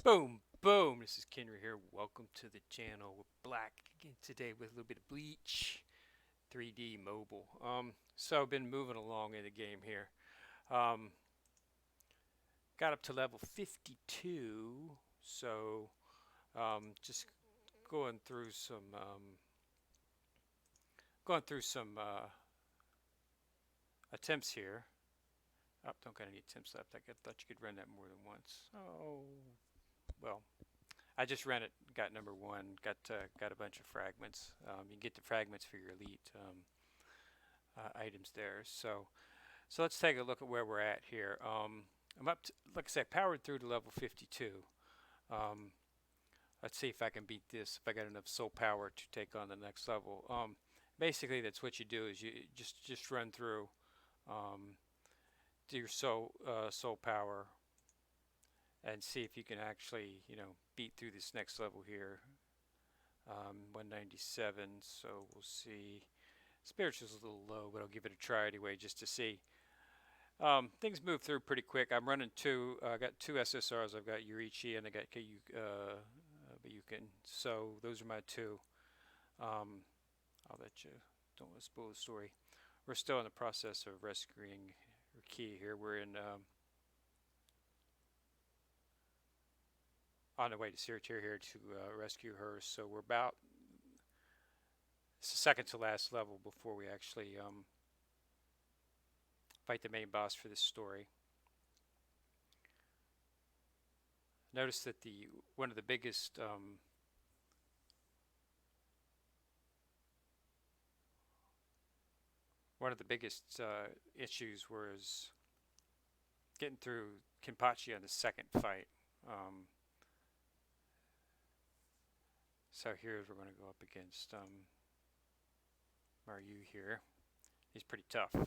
Boom, boom. This is Kenry here. Welcome to the channel. We're black again today with a little bit of Bleach, 3D mobile. So I've been moving along in the game here. Um, got up to level 52. So just going through some attempts here. Oh, don't got any attempts left. Thought you could run that more than once. Oh, well. I just ran it, got number one, got a bunch of fragments. You can get the fragments for your elite items there. So let's take a look at where we're at here. I'm up to, like I said, powered through to level 52. Um, let's see if I can beat this. If I got enough soul power to take on the next level. Basically, that's what you do is you just run through, um, do your soul power, and see if you can actually beat through this next level here. 197, so we'll see. Spiritual's a little low, but I'll give it a try anyway just to see. Things move through pretty quick. I'm running I got two SSRs. I've got Yurichi and I got Bayukin. So those are my two. Um, I'll let you, don't want to spoil the story. We're still in the process of rescuing Rukia here. We're on the way to Sirtir here to rescue her. So we're about, it's the second to last level before we actually fight the main boss for this story. Notice that one of the biggest issues was getting through Kenpachi on the second fight. So here we're going to go up against Maryu here. He's pretty tough. Going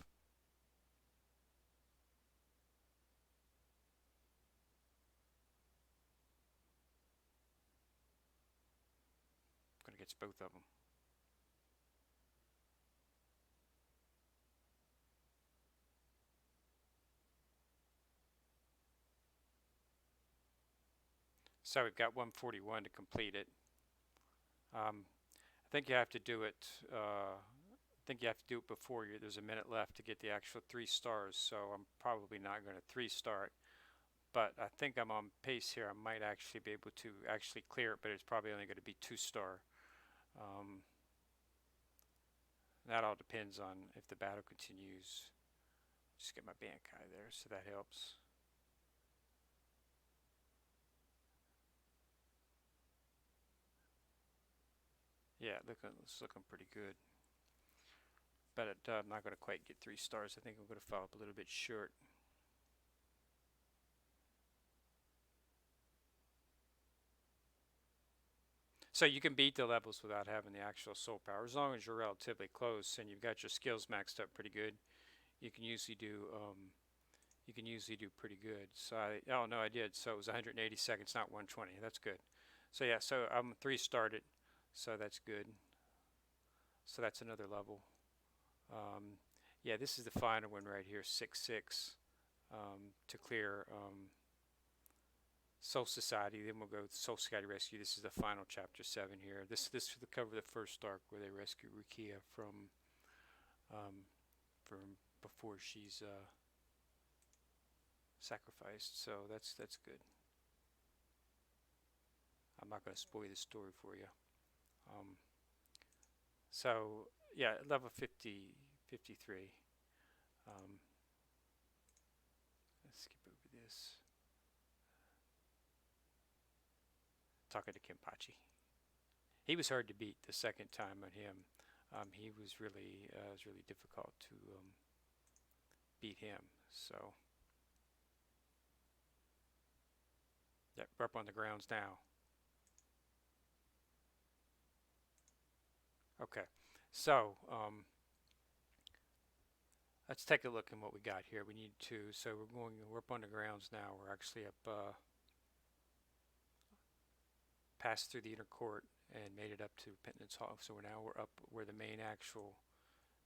to get both of them. So we've got 141 to complete it. I think you have to do it. Before there's a minute left to get the actual 3 stars. So I'm probably not going to 3-star it, but I think I'm on pace here. I might actually be able to actually clear it, but it's probably only going to be 2-star. That all depends on if the battle continues. Just get my Bankai there, so that helps. Yeah, it's looking pretty good. But I'm not going to quite get 3 stars. I think I'm going to fall up a little bit short. So you can beat the levels without having the actual soul power. As long as you're relatively close and you've got your skills maxed up pretty good, you can usually do pretty good. So I did. So it was 180 seconds, not 120. That's good. So yeah, so I'm 3-starred, so that's good. So that's another level. Yeah, this is the final one right here, 6-6, to clear Soul Society. Then we'll go to Soul Society Rescue. This is the final chapter 7 here. This is the cover of the first arc where they rescue Rukia from before she's sacrificed. So that's good. I'm not going to spoil the story for you. So yeah, level 50, 53. Let's skip over this. Talking to Kenpachi. He was hard to beat the second time on him. He was really difficult to beat him. So yeah, we're up on the grounds now. Okay, so let's take a look at what we got here. We need to, so we're up on the grounds now. We're actually up, passed through the inner court and made it up to Penitence Hall. So we're up where the main actual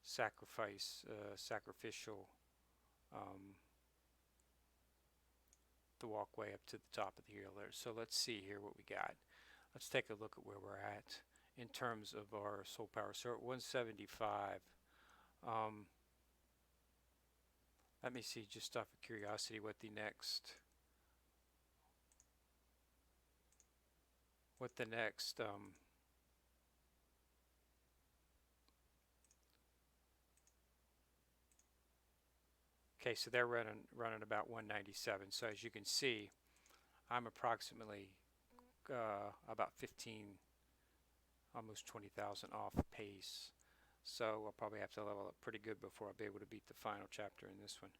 sacrificial the walkway up to the top of the hill there. So let's see here what we got. Let's take a look at where we're at in terms of our soul power. So at 175. Let me see, just off of curiosity, what the next okay, so they're running about 197. So as you can see, I'm approximately about 15, almost 20,000 off pace. So I'll probably have to level up pretty good before I'll be able to beat the final chapter in this one.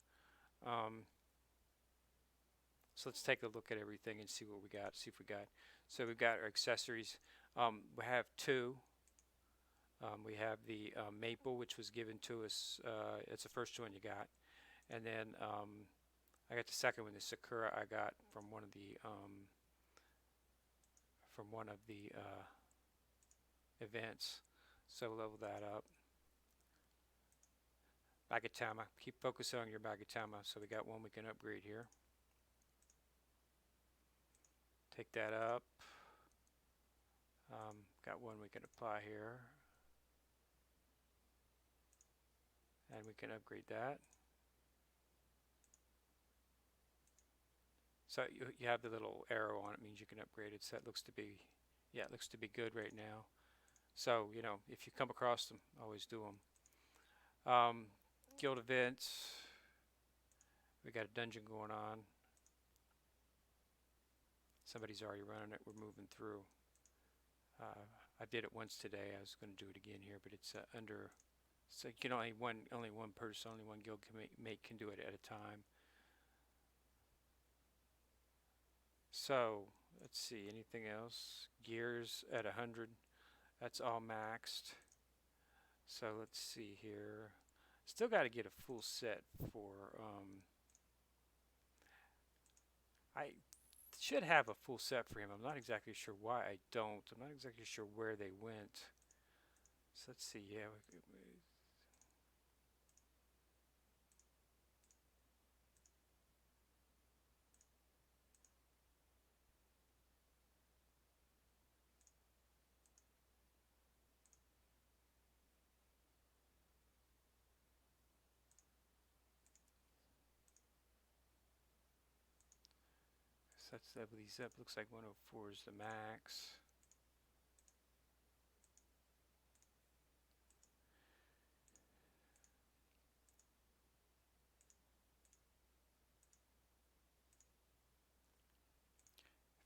So let's take a look at everything and see what we got. See if we got. So we've got our accessories. We have two. We have the maple, which was given to us. It's the first one you got, and then I got the second one, the sakura. I got from one of the events. So level that up. Bagatama. Keep focusing on your Bagatama. So we got one we can upgrade here. Take that up. Got one we can apply here. And we can upgrade that. So you have the little arrow on it, means you can upgrade it. So that looks to be, yeah, it looks to be good right now. So, you know, if you come across them, always do them. Guild events. We got a dungeon going on. Somebody's already running it. We're moving through. I did it once today. I was going to do it again here, but it's under. So you can only one person, only one guild can do it at a time. So let's see. Anything else? Gears at 100. That's all maxed. So let's see here. Still got to get a full set for. I should have a full set for him. I'm not exactly sure why I don't. I'm not exactly sure where they went. So let's see. Yeah. So that's level these up. Looks like 104 is the max.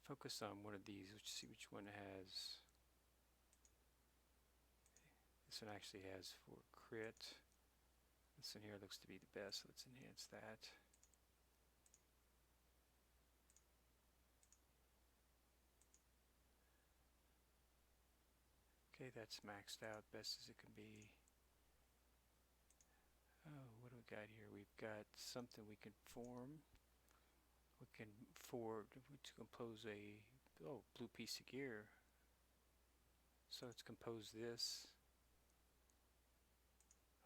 Focus on one of these. Let's see which one has. This one actually has for crit. This one here looks to be the best. Let's enhance that. Okay, that's maxed out best as it can be. Oh, what do we got here? We've got something we can form. We can to compose a blue piece of gear. So let's compose this.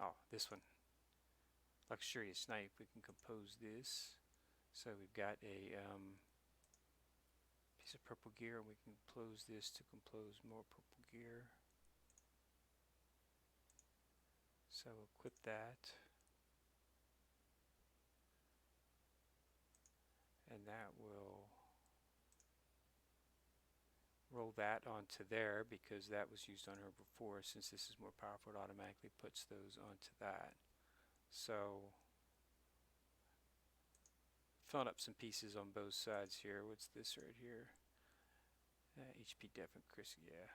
Oh, this one. Luxurious knife. We can compose this. So we've got a piece of purple gear, and we can close this to compose more purple gear. So equip that. And that will roll that onto there because that was used on her before. Since this is more powerful, it automatically puts those onto that. So filling up some pieces on both sides here. What's this right here? HP Def and Chris, yeah.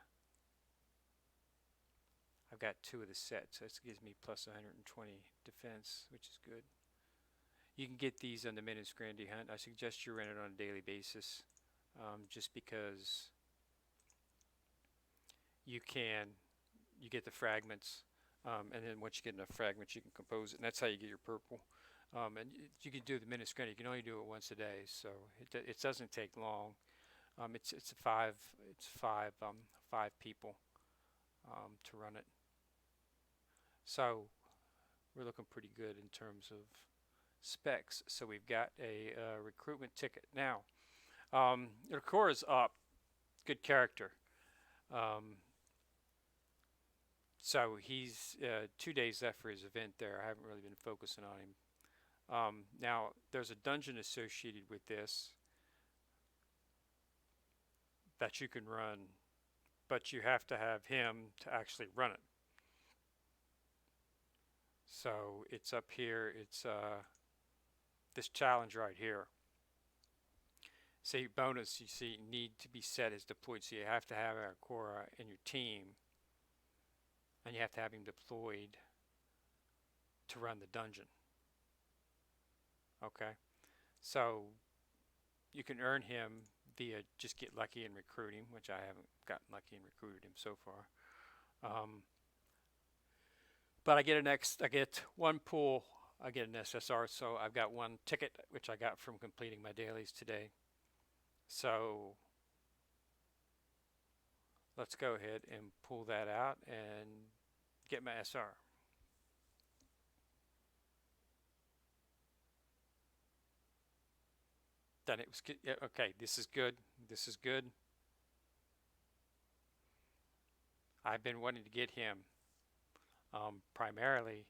I've got two of the sets, so this gives me plus 120 defense, which is good. You can get these on the Menace Grandy Hunt. I suggest you run it on a daily basis, just because you get the fragments, and then once you get enough fragments, you can compose it, and that's how you get your purple. And you can do the Menace Grandy. You can only do it once a day, so it doesn't take long. It's five people to run it. So we're looking pretty good in terms of specs. So we've got a recruitment ticket. Now, the core is up. Good character. Um, so he's 2 days left for his event there. I haven't really been focusing on him. Now, there's a dungeon associated with this that you can run, but you have to have him to actually run it. So it's up here. It's this challenge right here. Say bonus, you see, need to be set as deployed. So you have to have a Korra in your team, and you have to have him deployed to run the dungeon. Okay, so you can earn him via just get lucky and recruit him, which I haven't gotten lucky and recruited him so far. But I get one pull, I get an SSR, so I've got one ticket, which I got from completing my dailies today. So let's go ahead and pull that out and get my SR. Then it was good. Yeah, okay, this is good. This is good. I've been wanting to get him primarily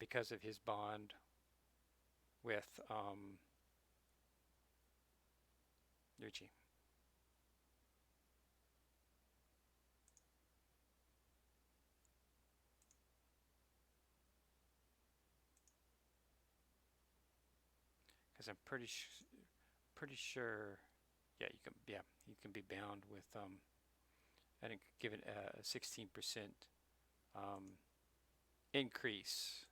because of his bond with Nucci. Because I'm pretty sure, yeah, you can be bound with I think given a 16% increase.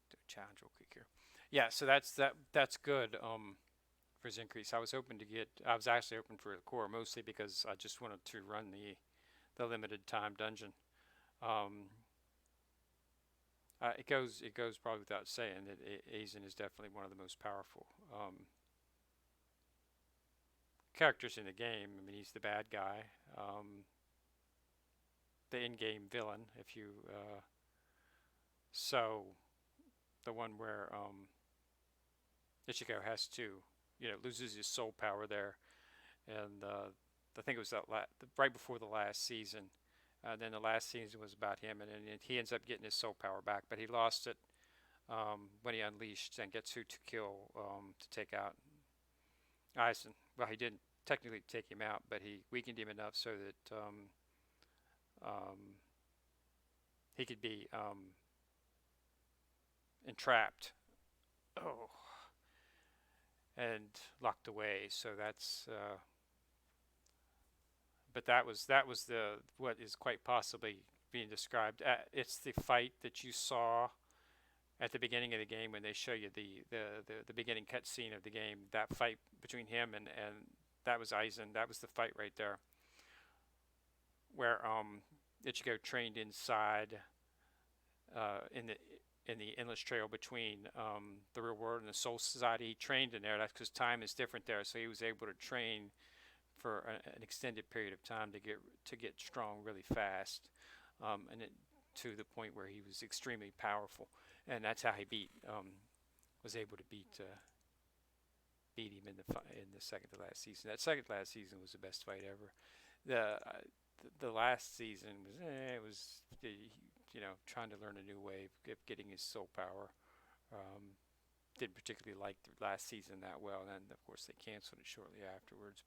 Do a challenge real quick here. Yeah, so that's good for his increase. I was actually hoping for the core mostly because I just wanted to run the limited time dungeon. Um, it goes probably without saying that Aizen is definitely one of the most powerful characters in the game. I mean, he's the bad guy, the in-game villain. If you so the one where Ichigo has to, loses his soul power there, and I think it was right before the last season. Then the last season was about him, and then he ends up getting his soul power back, but he lost it when he unleashed Zangetsu to kill to take out Aizen. Well, he didn't technically take him out, but he weakened him enough so that um, he could be entrapped. Oh, and locked away. So that's. But that was the what is quite possibly being described. It's the fight that you saw at the beginning of the game when they show you the beginning cutscene of the game. That fight between him and that was Aizen. That was the fight right there, where Ichigo trained inside in the endless trail between the real world and the Soul Society. He trained in there. That's because time is different there, so he was able to train for an extended period of time to get strong really fast, to the point where he was extremely powerful, and that's how he was able to beat him in the second to last season. That second to last season was the best fight ever. The last season was trying to learn a new way of getting his soul power. Didn't particularly like the last season that well, and of course they canceled it shortly afterwards.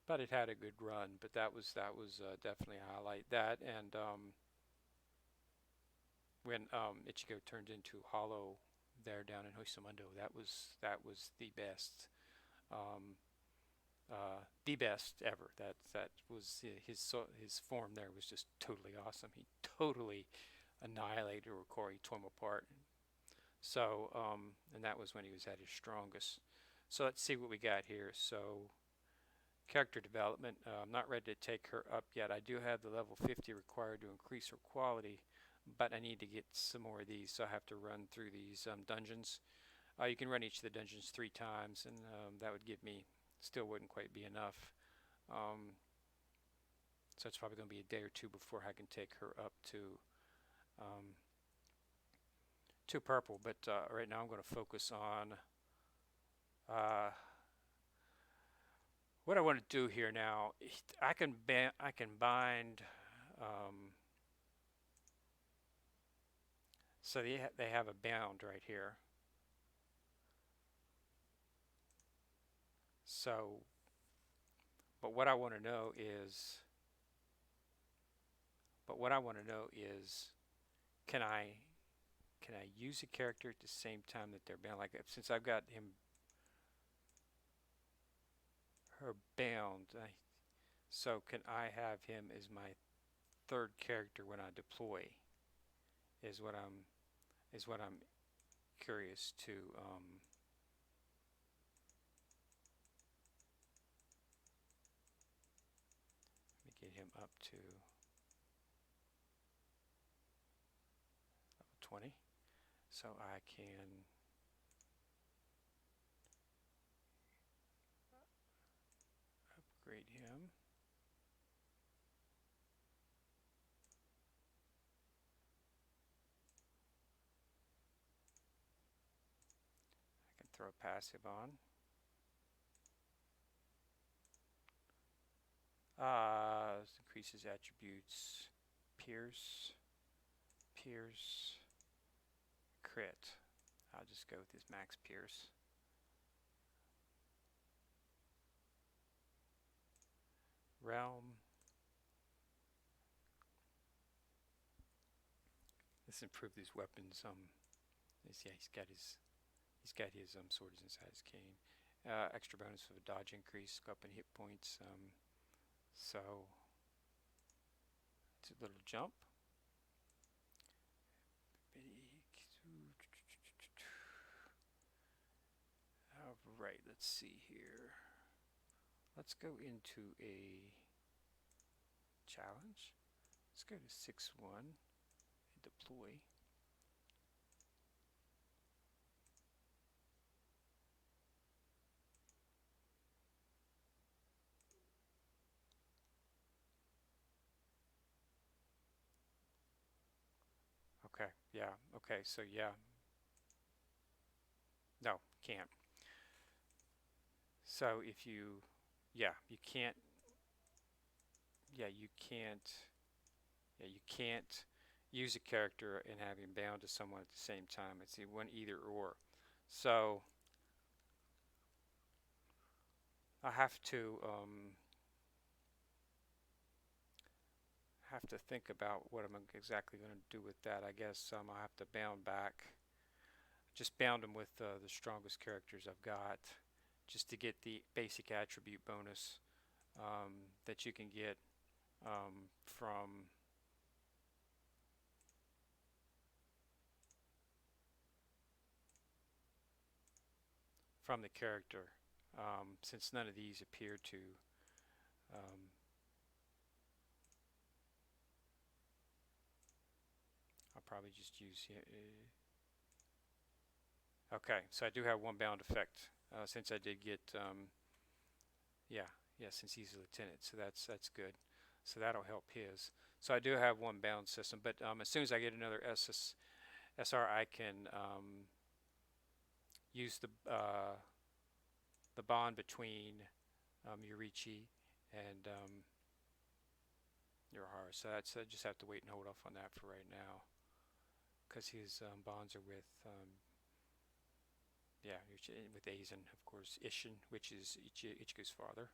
But it had a good run. But that was definitely a highlight. That and when Ichigo turned into Hollow there down in Hosomundo, that was the best, the best ever. That was his form there was just totally awesome. He totally annihilated Rokori, tore him apart. So and that was when he was at his strongest. So let's see what we got here. So character development. I'm not ready to take her up yet. I do have the level 50 required to increase her quality, but I need to get some more of these, so I have to run through these dungeons. You can run each of the dungeons 3 times, and that would give me still wouldn't quite be enough. So it's probably going to be a day or two before I can take her up um, to purple. But right now I'm going to focus on uh, what I want to do here now. I can bind. Um, so they have a bound right here. So, but what I want to know is, can I use a character at the same time that they're bound? Like since I've got her bound, so can I have him as my third character when I deploy? Is what I'm curious to. Let me get him up to level 20, so I can upgrade him. I can throw passive on. This increases attributes, pierce, crit. I'll just go with his max pierce. Realm. Let's improve these weapons. Yeah, he's got his swords inside his cane. Extra bonus for the dodge increase, go up in hit points. So it's a little jump. All right, let's see here. Let's go into a challenge. Let's go to 6-1 and deploy. Okay, yeah, okay, so yeah. No, can't. So if you, you can't, you can't, you can't use a character and have him bound to someone at the same time. It's one either or. So I have to think about what I'm exactly going to do with that. I guess I'll have to just bound them with the strongest characters I've got, just to get the basic attribute bonus that you can get from the character, since none of these appear to I'll probably just use okay, so I do have one bound effect since I did get since he's a lieutenant, so that's good. So that'll help his. So I do have one bound system, but as soon as I get another SSR, I can use the bond between Yurichi and Urahara. So that's I just have to wait and hold off on that for right now, because his bonds are with with Aizen, of course, Ishin, which is Ichigo's father,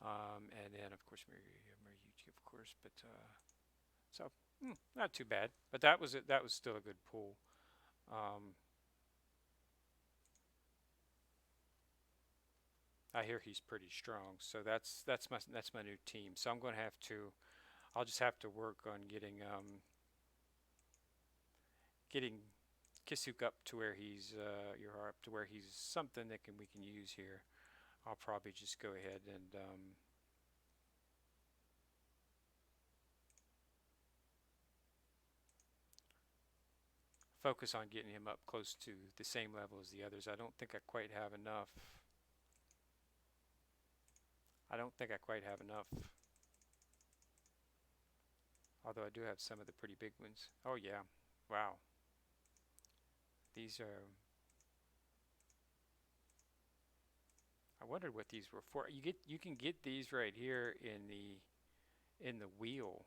and then of course Mariyuki, of course. But so not too bad. But that was it. That was still a good pull. I hear he's pretty strong, so that's my new team. So I'm going to have to. I'll just have to work on getting Kisuk up to where he's up to where he's something that we can use here. I'll probably just go ahead and focus on getting him up close to the same level as the others. I don't think I quite have enough. I don't think I quite have enough. Although I do have some of the pretty big ones. Oh yeah. Wow. These are, I wondered what these were for. You can get these right here in the wheel.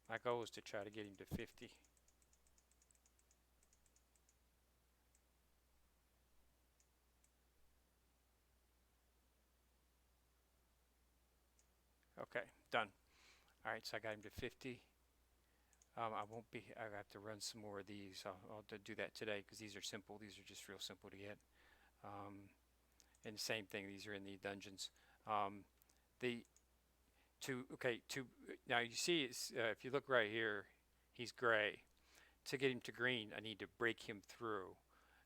My goal is to try to get him to 50. Okay, done. All right, so I got him to 50. I won't be, I have to run some more of these. I'll do that today because these are simple. These are just real simple to get. Um, and same thing, these are in the dungeons. Um, the okay, now you see, if you look right here, he's gray. To get him to green, I need to break him through.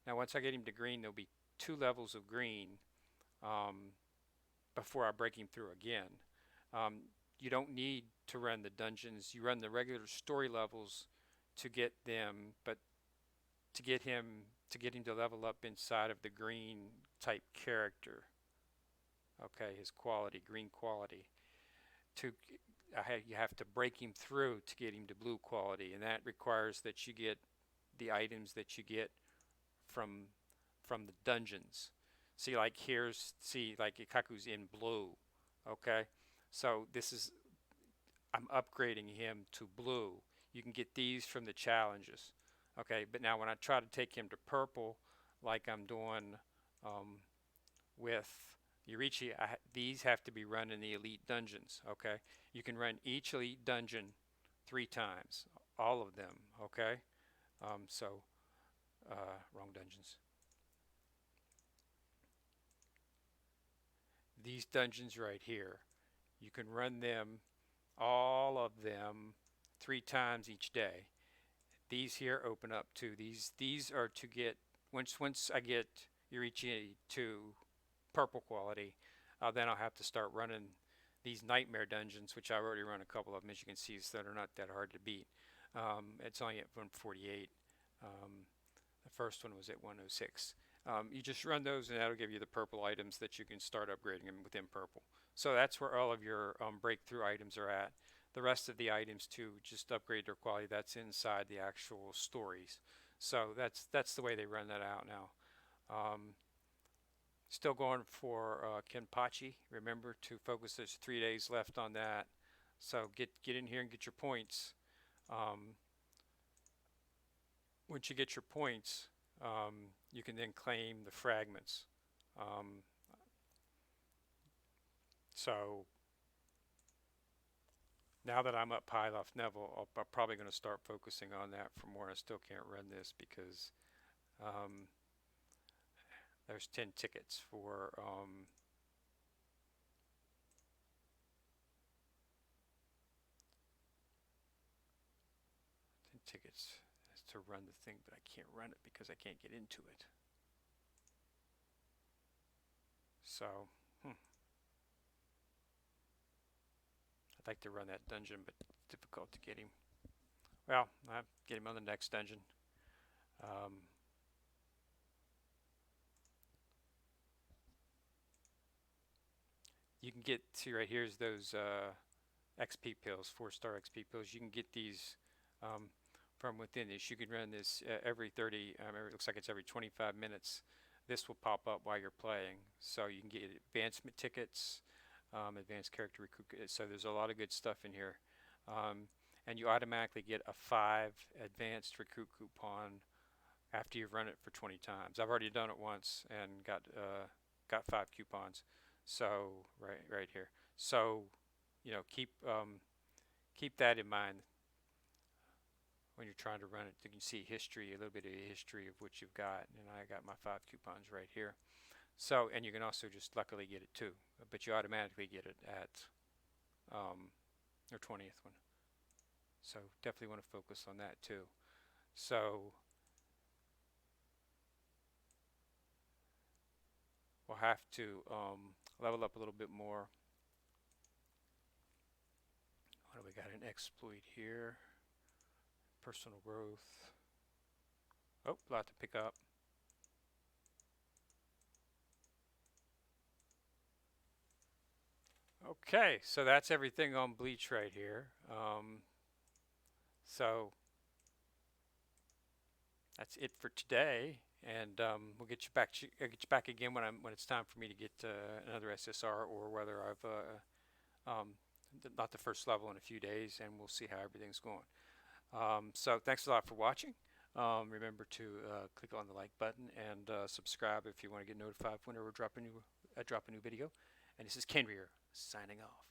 Now, once I get him to green, there'll be 2 levels of green um, before I break him through again. Um, you don't need to run the dungeons. You run the regular story levels to get them, but to get him to level up inside of the green type character. Okay, his quality, green quality. To you have to break him through to get him to blue quality, and that requires that you get the items that you get from from the dungeons. See, like like Ikaku's in blue. Okay, so this is I'm upgrading him to blue. You can get these from the challenges. Okay, but now when I try to take him to purple, like I'm doing um, with Yurichi, these have to be run in the elite dungeons. Okay, you can run each elite dungeon 3 times, all of them. Okay, so wrong dungeons. These dungeons right here, you can run them, all of them, 3 times each day. These here open up too. These are to get once I get Yurichi to purple quality, then I'll have to start running these nightmare dungeons, which I've already run a couple of them, as you can see, so they're not that hard to beat. It's only at 148. The first one was at 106. You just run those, and that'll give you the purple items that you can start upgrading them within purple. So that's where all of your breakthrough items are at. The rest of the items to just upgrade their quality, that's inside the actual stories. So that's the way they run that out now. Um, Still going for Kenpachi. Remember to focus. There's 3 days left on that. So get in here and get your points. Um, Once you get your points, you can then claim the fragments. Um, so now that I'm up high enough level, I'm probably going to start focusing on that for more. I still can't run this because um, there's 10 tickets for 10 tickets to run the thing, but I can't run it because I can't get into it. So, I'd like to run that dungeon, but it's difficult to get him. Well, I'll get him on the next dungeon. You can get, see right here's those XP pills, 4-star XP pills. You can get these from within this. You can run this every 30, it looks like it's every 25 minutes. This will pop up while you're playing. So you can get advancement tickets, advanced character recruit. So there's a lot of good stuff in here. And you automatically get a 5 advanced recruit coupon after you've run it for 20 times. I've already done it once and got 5 coupons. So right here. So keep that in mind when you're trying to run it. You can see history, a little bit of history of what you've got, and I got my 5 coupons right here. So, and you can also just luckily get it too, but you automatically get it at your 20th one. So definitely want to focus on that too. So we'll have to level up a little bit more. What do we got an exploit here. Personal growth. Oh, a lot to pick up. Okay, so that's everything on Bleach right here. So that's it for today, and we'll get you back. I'll get you back again when it's time for me to get another SSR, or whether I've not the first level in a few days, and we'll see how everything's going. So thanks a lot for watching. Remember to click on the like button and subscribe if you want to get notified whenever I drop a new video. And this is Kenrier signing off.